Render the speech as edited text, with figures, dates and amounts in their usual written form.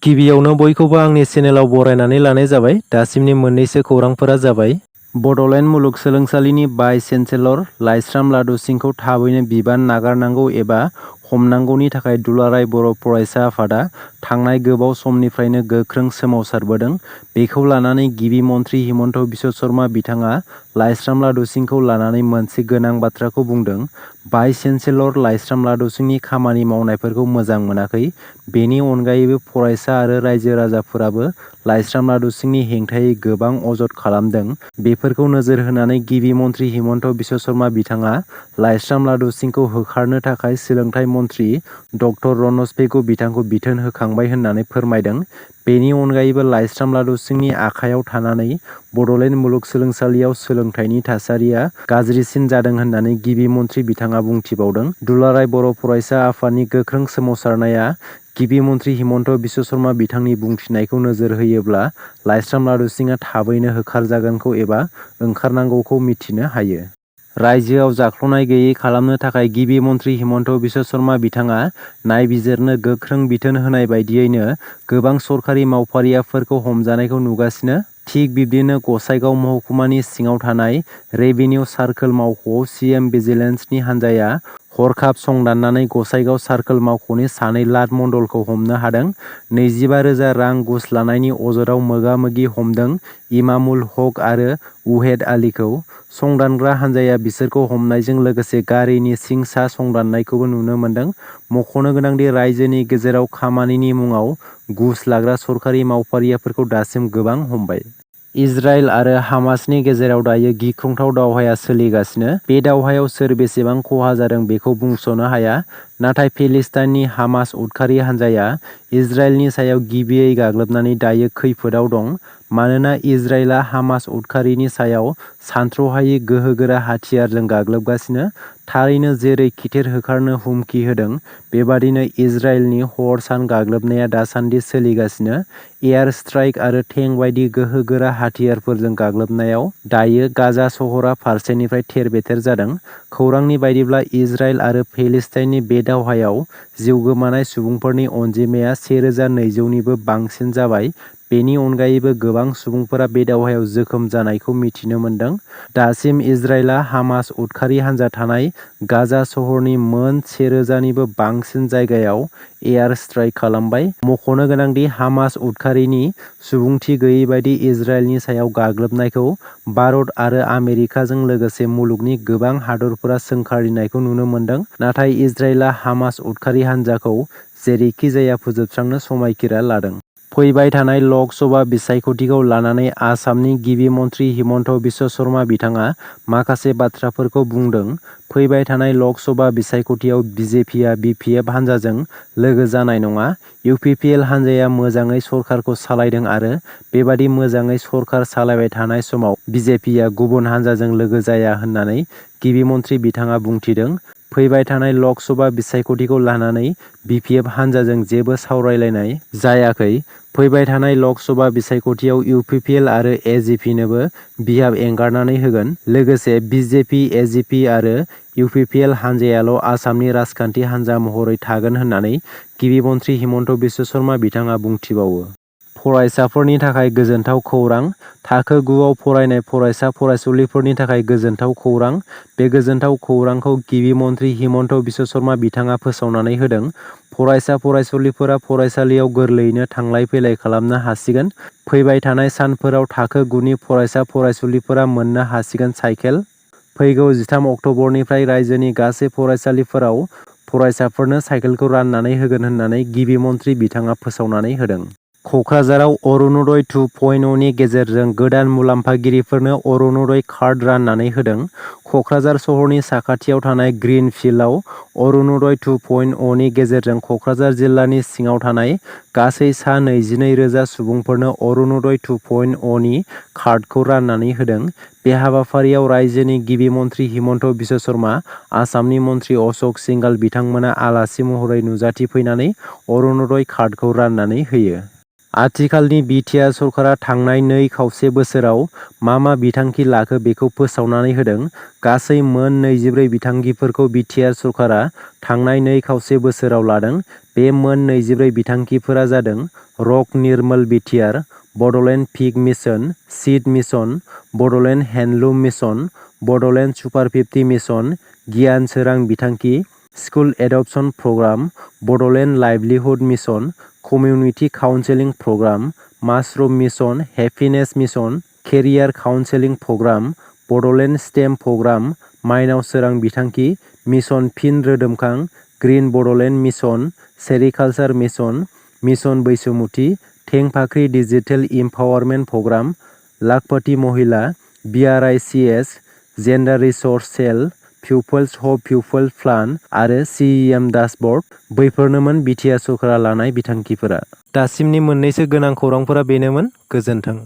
गिबियावनो बयखौबो आंनि चेनेलाव बरायनानै लानाय जाबाय। दासिमनि मोननैसो खौरांफोरा जाबाय। बड'लेण्ड मुलुगसोलोंसालिनि भाइस चेन्सेलर लाइस्राम लादु सिंहखौ थाबैनो बिबान नागारनांगौ एबा हमनांगौनि थाखाय दुलाराय बर' फरायसा आफादा थांनाय गोबाव समनिफ्रायनो गोख्रों सोमावसारबोदों। बेखौ लानानै गिबि मन्थ्रि हिमन्त बिश्व शर्मा बिथाङा लाइस्राम लादु सिंहखौ लानानै मोनसे गोनां बाथ्राखौ बुंदों। भाइस चेन्सेलर लाइस्राम लादु सिंहनि खामानि मावनायफोरखौ मोजां मोनाखै। बेनि अनगायैबो फरायसा आरो रायजो राजाफोराबो लाइस्राम लादु सिंहनि हेंथायै गोबां अजद खालामदों। बेफोरखौ नोजोर होनानै गिबि मन्थ्रि हिमन्त बिश्व शर्मा बिथाङा लाइस्राम लादु सिंहखौ होखारनो थाखाय सोलोंथाइ मन्थ्रि डक्टर रनज पेगु बिथांखौ बिथोन होखांबाय होननानै फोरमायदों। बेनि अनगायैबो लाइस्राम लादु सिंहनि आखायाव थानानै बड'लेण्ड मुलुगसोलोंसालियाव सोलोंथाइनि थासारिया गाज्रिसिन जादों होननानै गिबि मन्थ्रि बिथाङा बुंथिबावदों। दुलाराय बर' फरायसा आफादनि गोख्रों सोमावसारनाया गिबि मन्थ्रि हिमन्त बिश्व शर्मा बिथांनि बुंथिनायखौ नोजोर होयोब्ला लाइस्राम लादु सिंहआ थाबैनो होखारजागोनखौ एबा ओंखारनांगौखौ मिथिनो हायो। रायजोआव जाख्ल'नाय गैयै खालामनो थाखाय गिबि मन्थ्रि हिमन्त बिश्व शर्मा बिथाङा नायबिजिरनो गोख्रों बिथोन होनाय बायदियैनो गोबां सरखारि मावफारियाफोरखौ हमजानायखौ नुगासिनो। थिग बिब्दिनो गसाइगाव महकुमानि सिङाव थानाय रेभिनिउ सार्कोल मावख'आव सिएम भिजिलेन्सनि हान्जाया हरखाब संदाननानै गसाइगाव सार्कोल मावख'नि सानै लाट मण्डलखौ हमनो हादों। 25,000 रां घुस लानायनि अजदआव मोगा-मोगि हमदों इमामुल हक आरो उहेद आलीखौ। संदानग्रा हान्जाया बिसोरखौ हमनायजों लोगोसे गारिनि सिं सा संदाननायखौबो नुनो मोन्दों। मख'नो गोनांदि रायजोनि गेजेराव खामानिनि मुङाव घुस लाग्रा सरखारि मावफारियाफोरखौ दासिम गोबां हमबाय। इजराइल आरो हामासनि गेजेराव दायो गिख्रंथाव दावहाया सोलिगासिनो। बे दावहायाव सोर बेसेबां खहा जादों बेखौ बुंस'नो हाया। नाथाय पेलेस्टाइननि हामास उदखारि हान्जाया इजराइलनि सायाव गिबियै गाग्लोबनानै दायो खैफोदाव दं। मानोना इजराइलआ हामास उदखारिनि सायाव सानथ्र'हायि गोहोगोरा हाथियारजों गाग्लोबगासिनो। थारैनो जेरै खिथेर होखारनो हुमखि होदों बेबादिनो इजराइलनि हर-सान गाग्लोबनाया दासान्दि सोलिगासिनो। एयार स्ट्राइक आरो टेंक बायदि गोहोगोरा हाथियारफोरजों गाग्लोबनायाव दायो गाजा सहरा फारसेनिफ्राय थेर-बेथेर जादों। खौरांनि बायदिब्ला इजराइल आरो पेलेस्टाइननि बे दावहायाव जिउ गोमानाय सुबुंफोरनि अनजिमाया 1,200 निबो बांसिन जाबाय। बेनि अनगायैबो गोबां सुबुंफोरा बे दावहायाव जोखोम जानायखौ मिथिनो मोन्दों। दासिम इजराइलआ हामास उदखारि हान्जा थानाय गाजा सहरनि मोन 1,000 निबो बांसिन जायगायाव एयार स्ट्राइक खालामबाय। मख'नो गोनांदि हामास उदखारिनि सुबुंथि गैयै बायदि इजराइलनि सायाव गाग्लोबनायखौ भारत आरो आमेरिकाजों लोगोसे मुलुगनि गोबां हादरफोरा सोंखारिनायखौ नुनो मोन्दों। नाथाय इजराइलआ हामास उदखारि हान्जाखौ जेरैखिजाया फोजोबस्रांनो समायखिरा लादों। फैबाय थानाय लक सभा बिसायख'थिखौ लानानै आसामनि गिबि मन्थ्रि हिमन्त बिश्व शर्मा बिथाङा माखासे बाथ्राफोरखौ बुंदों। फैबाय थानाय लक सभा बिसायख'थियाव बिजेपिआ बिपिएफ हान्जाजों लोगो जानाय नङा। इउपिपिएल हान्जाया मोजाङै सरकारखौ सालायदों आरो बेबादि मोजाङै सरकार सालायबाय थानाय समाव बिजेपिआ गुबुन हान्जाजों लोगो जाया होननानै गिबि मन्थ्रि बिथाङा बुंथिदों। फैबाय थानाय लक सभा बिसायख'थिखौ लानानै बिपिएफ हान्जाजों जेबो सावरायलायनाय जायाखै। फैबाय थानाय लक सभा बिसायख'थियाव इउपिपिएल आरो एजिपिनोबो बिहाब एंगारनानै होगोन। लोगोसे बिजेपि, एजिपि आरो इउपिपिएल हान्जायाल' आसामनि राजखान्थि हान्जा महरै थागोन होननानै गिबि मन्थ्रि हिमन्त बिश्व शर्मा बिथाङा बुंथिबावो। फरायसाफोरनि थाखाय गोजोनथाव खौरां। थाखो 9आव फरायनाय फरायसा फरायसुलिफोरनि थाखाय गोजोनथाव खौरां। बे गोजोनथाव खौरांखौ गिबि मन्थ्रि हिमन्त बिश्व शर्मा बिथाङा फोसावनानै होदों। फरायसा फरायसुलिफोरा फरायसालियाव गोरलैयैनो थांलाय फैलाय खालामनो हासिगोन। फैबाय थानाय सानफोराव थाखो 9नि फरायसा फरायसुलिफोरा मोननो हासिगोन साइकेल। फैगौ 13 अक्ट'बरनिफ्राय रायजोनि गासै फरायसालिफोराव फरायसाफोरनो साइकेलखौ राननानै होगोन होननानै गिबि मन्थ्रि बिथाङा फोसावनानै होदों। क'क्राझाराव अरुणोदय 2.0 नि गेजेरजों गोदान मुलाम्फागिरिफोरनो अरुणोदय कार्ड राननानै होदों। क'क्राझार सहरनि साखाथियाव थानाय ग्रिन फिल्डआव अरुणोदय 2.0 नि गेजेरजों क'क्राझार जिल्लानि सिङाव थानाय गासै सा 22,000 सुबुंफोरनो अरुणोदय 2.0 नि कार्डखौ राननानै होदों। बे हाबाफारियाव रायजोनि गिबि मन्थ्रि हिमन्त बिश्व शर्मा, आसामनि मन्थ्रि अशक सिंघाल बिथांमोना आलासि महरै नुजाथिफैनानै अरुणोदय कार्डखौ राननानै होयो। आथिखालनि BTR सरकारा थांनाय 2.5 बोसोराव मा बिथांखि लाखो बेखौ फोसावनानै होदों। गासै मोन 24 बिथांखिफोरखौ BTR सरकारा थांनाय 2.5 बोसोराव लादों। बे मोन 24 बिथांखिफोरा जादों रक Nirmal BTR, Bodoland pig mission, seed mission, Bodoland handloom mission, Bodoland super 50 mission, गियान सोरां बिथांखि, school adoption program, Bodoland livelihood mission, community counselling program, mushroom mission, happiness mission, career counselling program, Bodoland STEM program, माइनाव सोरां बिथांखि, मिशन फिन रोदोमखां, green Bodoland mission, sericulture mission, mission बैसोमुथि, थेंफाख्रि digital empowerment program, Lakhpati Mahila, BRICS, gender research cell, people's hub people plan आरो CEM डाशबर्ड। बैफोरनोमोन BTR सरकारा लानाय बिथांखिफोरा। दासिमनि मोननैसो गोनां खौरांफोरा बेनोमोन। गोजोन्थों।